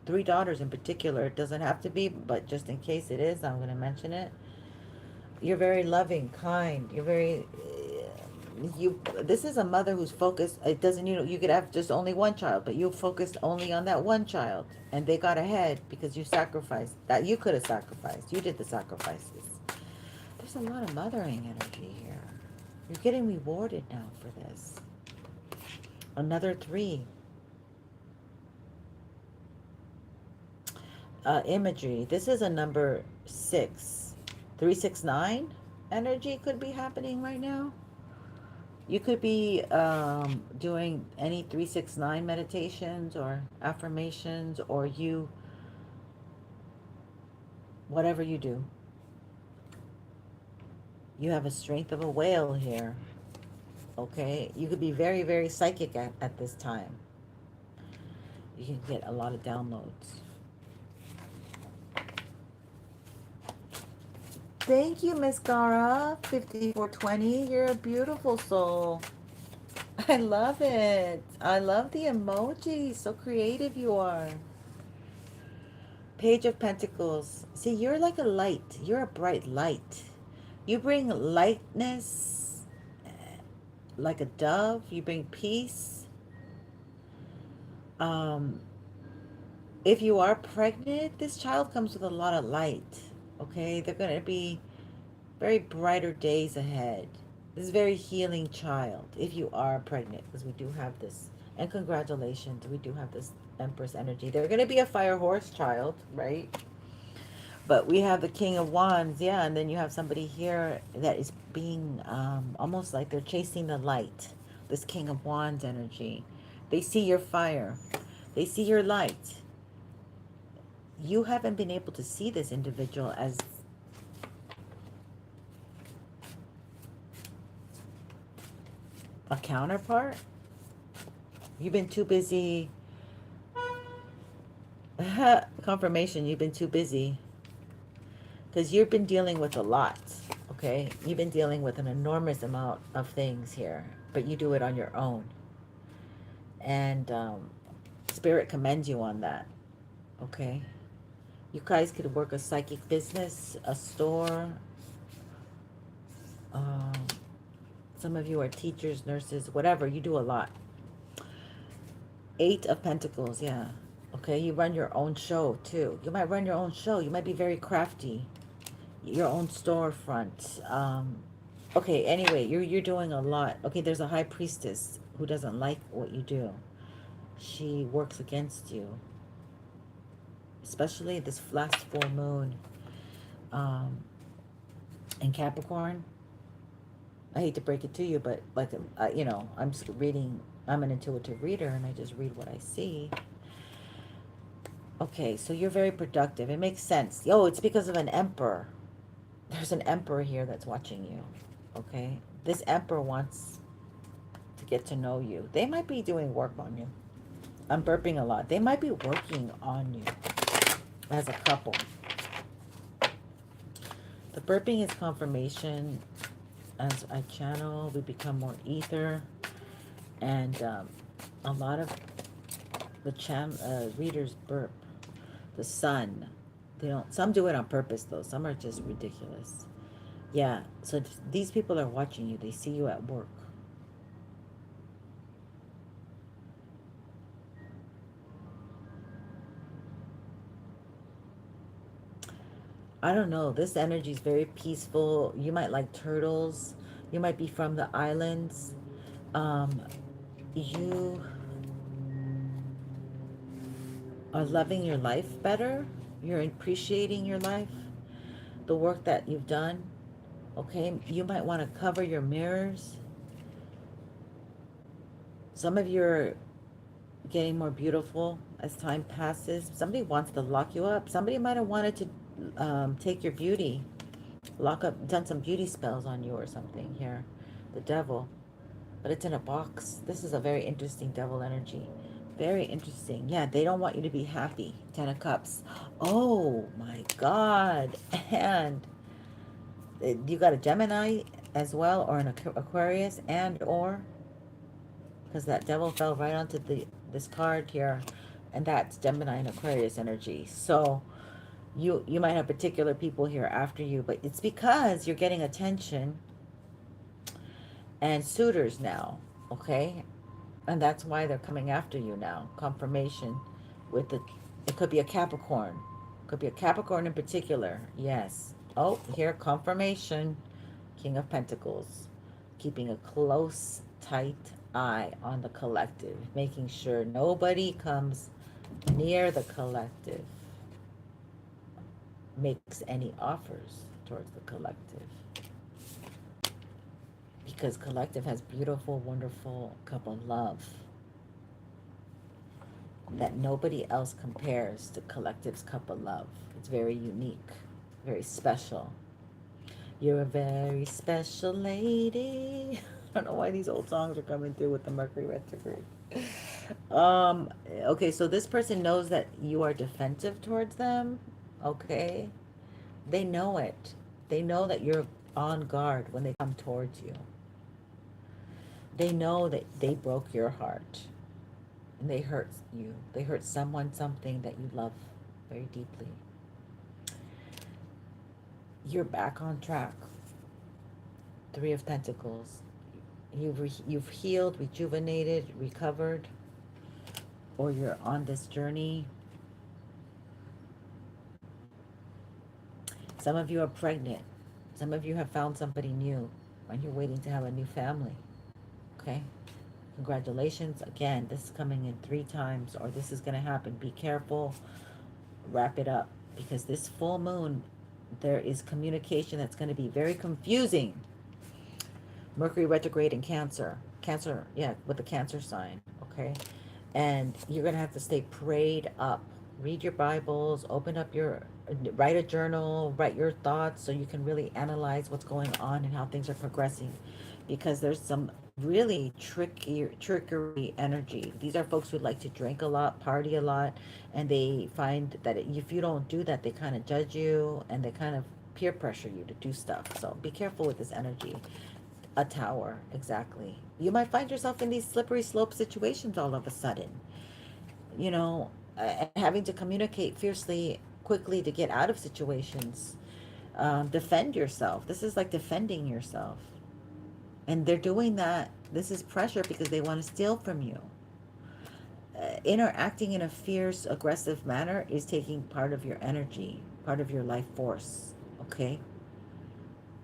3 daughters in particular. It doesn't have to be, but just in case it is, I'm going to mention it. You're very loving, kind. You're very... This is a mother who's focused. It doesn't, you could have just only one child, but you focused only on that one child. And they got ahead because you sacrificed. That you could have sacrificed. You did the sacrifices. There's a lot of mothering energy here. You're getting rewarded now for this. Another 3. Imagery. This is a number 6. 369 energy could be happening right now. You could be doing any 369 meditations or affirmations, or whatever you do. You have a strength of a whale here. Okay? You could be very, very psychic at this time. You can get a lot of downloads. Thank you, Miss Gara. 5420. You're a beautiful soul. I love it. I love the emoji. So creative you are. Page of Pentacles. See, you're like a light. You're a bright light. You bring lightness, like a dove. You bring peace. If you are pregnant, this child comes with a lot of light. Okay, they're going to be very brighter days ahead. This is a very healing child if you are pregnant, because we do have this. And congratulations, we do have this Empress energy. They're going to be a fire horse child, right? But we have the King of Wands, yeah, and then you have somebody here that is being almost like they're chasing the light. This King of Wands energy. They see your fire. They see your light. You haven't been able to see this individual as a counterpart. You've been too busy. Confirmation, you've been too busy. Because you've been dealing with a lot, okay? You've been dealing with an enormous amount of things here, but you do it on your own. And Spirit commends you on that, okay? You guys could work a psychic business, a store. Some of you are teachers, nurses, whatever. You do a lot. 8 of Pentacles, yeah. Okay, you run your own show, too. You might run your own show. You might be very crafty. Your own storefront. Okay, anyway, you're doing a lot. Okay, there's a high priestess who doesn't like what you do. She works against you. Especially this last full moon in Capricorn. I hate to break it to you, but like, you know, I'm just reading. I'm an intuitive reader, and I just read what I see. Okay, so you're very productive. It makes sense. Oh, it's because of an emperor. There's an emperor here that's watching you. Okay, this emperor wants to get to know you. They might be doing work on you. I'm burping a lot. They might be working on you as a couple. The burping is confirmation. As I channel, we become more ether. And a lot of the readers burp. The sun. They don't. Some do it on purpose, though. Some are just ridiculous. Yeah, so these people are watching you. They see you at work. I don't know. This energy is very peaceful. You might like turtles. You might be from the islands. Um, you are loving your life better. You're appreciating your life, the work that you've done. Okay, you might want to cover your mirrors. Some of you are getting more beautiful as time passes. Somebody wants to lock you up. Somebody might have wanted to take your beauty, lock up, done some beauty spells on you or something here. The devil. But it's in a box. This is a very interesting devil energy. Very interesting. Yeah, they don't want you to be happy. Ten of Cups. Oh my God. And you got a Gemini as well, or an Aquarius, and or because that devil fell right onto this card here, and that's Gemini and Aquarius energy. So you might have particular people here after you, but it's because you're getting attention and suitors now, okay? And that's why they're coming after you now. Confirmation with the, it could be a Capricorn. Could be a Capricorn in particular. Yes. Oh, here, confirmation. King of Pentacles. Keeping a close, tight eye on the collective. Making sure nobody comes near the collective. Makes any offers towards the collective. Because collective has beautiful, wonderful couple love that nobody else compares to collective's cup of love. It's very unique, very special. You're a very special lady. I don't know why these old songs are coming through with the Mercury retrograde. Okay, so this person knows that you are defensive towards them. Okay. They know it. They know that you're on guard when they come towards you. They know that they broke your heart. And they hurt you. They hurt someone, something that you love very deeply. You're back on track. Three of Pentacles. You've healed, rejuvenated, recovered, or you're on this journey. Some of you are pregnant. Some of you have found somebody new, and you're waiting to have a new family. Okay? Congratulations. Again, this is coming in 3 times, or this is going to happen. Be careful. Wrap it up. Because this full moon, there is communication that's going to be very confusing. Mercury retrograde in Cancer. Cancer, yeah, with the Cancer sign. Okay? And you're going to have to stay prayed up. Read your Bibles. Open up write a journal. Write your thoughts so you can really analyze what's going on and how things are progressing. Because there's some really trickery energy. These are folks who like to drink a lot, party a lot, and they find that if you don't do that, they kind of judge you and they kind of peer pressure you to do stuff. So be careful with this energy. A Tower, exactly. You might find yourself in these slippery slope situations all of a sudden. You know, having to communicate fiercely, quickly to get out of situations. Defend yourself. This is like defending yourself. And they're doing that. This is pressure because they want to steal from you. Interacting in a fierce, aggressive manner is taking part of your energy, part of your life force. Okay?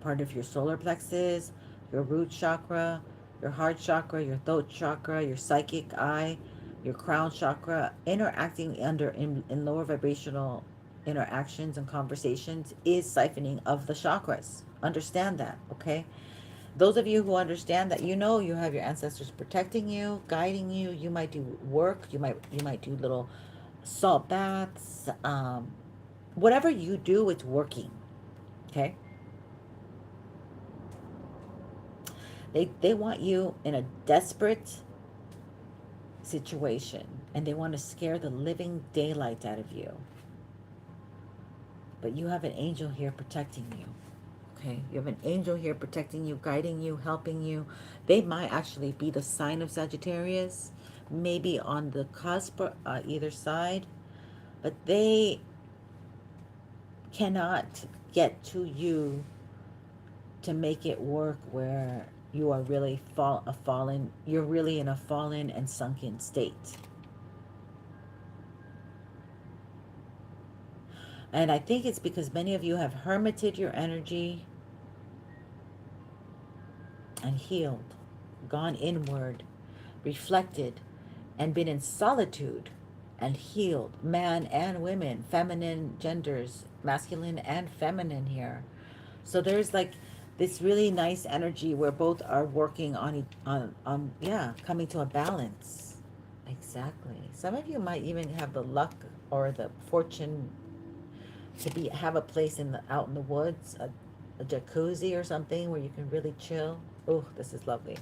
Part of your solar plexus, your root chakra, your heart chakra, your throat chakra, your psychic eye, your crown chakra. Interacting in lower vibrational interactions and conversations is siphoning of the chakras. Understand that, okay? Those of you who understand that, you know, you have your ancestors protecting you, guiding you. You might do work. You might do little salt baths. Whatever you do, it's working. Okay. They want you in a desperate situation, and they want to scare the living daylight out of you. But you have an angel here protecting you. Okay, you have an angel here protecting you, guiding you, helping you. They might actually be the sign of Sagittarius, maybe on the cusp, either side, but they cannot get to you to make it work where you are really you're really in a fallen and sunken state. And I think it's because many of you have hermited your energy and healed, gone inward, reflected, and been in solitude and healed. Man and women, feminine genders, masculine and feminine here. So there's like this really nice energy where both are working on yeah, coming to a balance. Exactly. Some of you might even have the luck or the fortune to have a place out in the woods, a jacuzzi or something where you can really chill. Oh, this is lovely.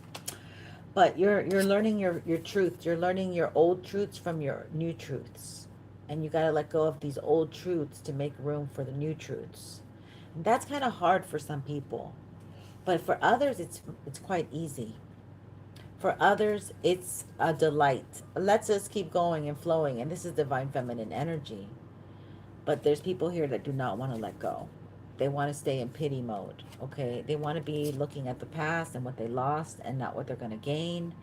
But you're learning your truth. You're learning your old truths from your new truths. And you got to let go of these old truths to make room for the new truths. And that's kind of hard for some people. But for others it's quite easy. For others it's a delight. Let's just keep going and flowing, and this is divine feminine energy. But there's people here that do not want to let go. They want to stay in pity mode, okay? They want to be looking at the past and what they lost and not what they're going to gain.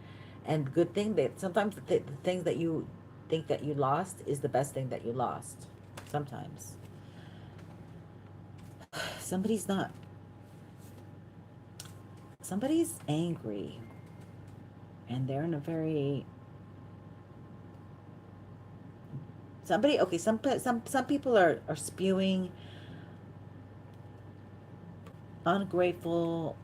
And good thing that sometimes the things that you think that you lost is the best thing that you lost. Sometimes. Somebody's not. Somebody's angry. And they're in a very... Somebody, okay, some people are spewing ungrateful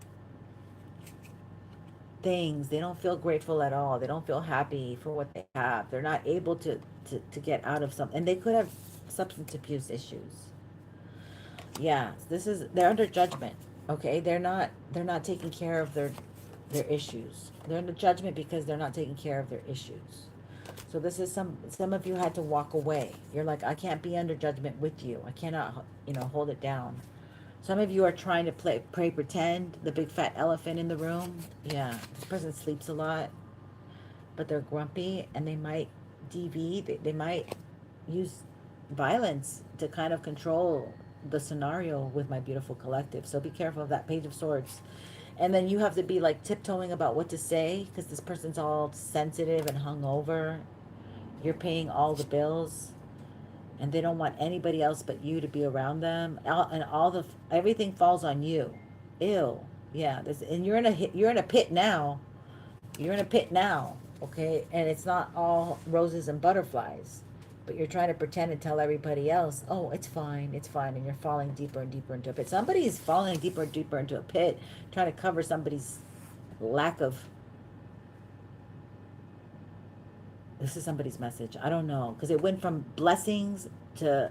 things. They don't feel grateful at all. They don't feel happy for what they have. They're not able to get out of something. And they could have substance abuse issues. Yeah, they're under judgment. Okay, they're not taking care of their issues. They're under judgment because they're not taking care of their issues. So this is some of you had to walk away. You're like, I can't be under judgment with you. I cannot, hold it down. Some of you are trying to pray pretend, the big fat elephant in the room. Yeah, this person sleeps a lot, but they're grumpy, and they might they might use violence to kind of control the scenario with my beautiful collective. So be careful of that Page of Swords. And then you have to be like tiptoeing about what to say because this person's all sensitive and hungover. You're paying all the bills, and they don't want anybody else but you to be around them. And everything falls on you. Ew. Yeah. And you're in a pit now. You're in a pit now. Okay, and it's not all roses and butterflies, but you're trying to pretend and tell everybody else, oh, it's fine, and you're falling deeper and deeper into a pit. Somebody is falling deeper and deeper into a pit, trying to cover somebody's lack of... This is somebody's message. I don't know, because it went from blessings to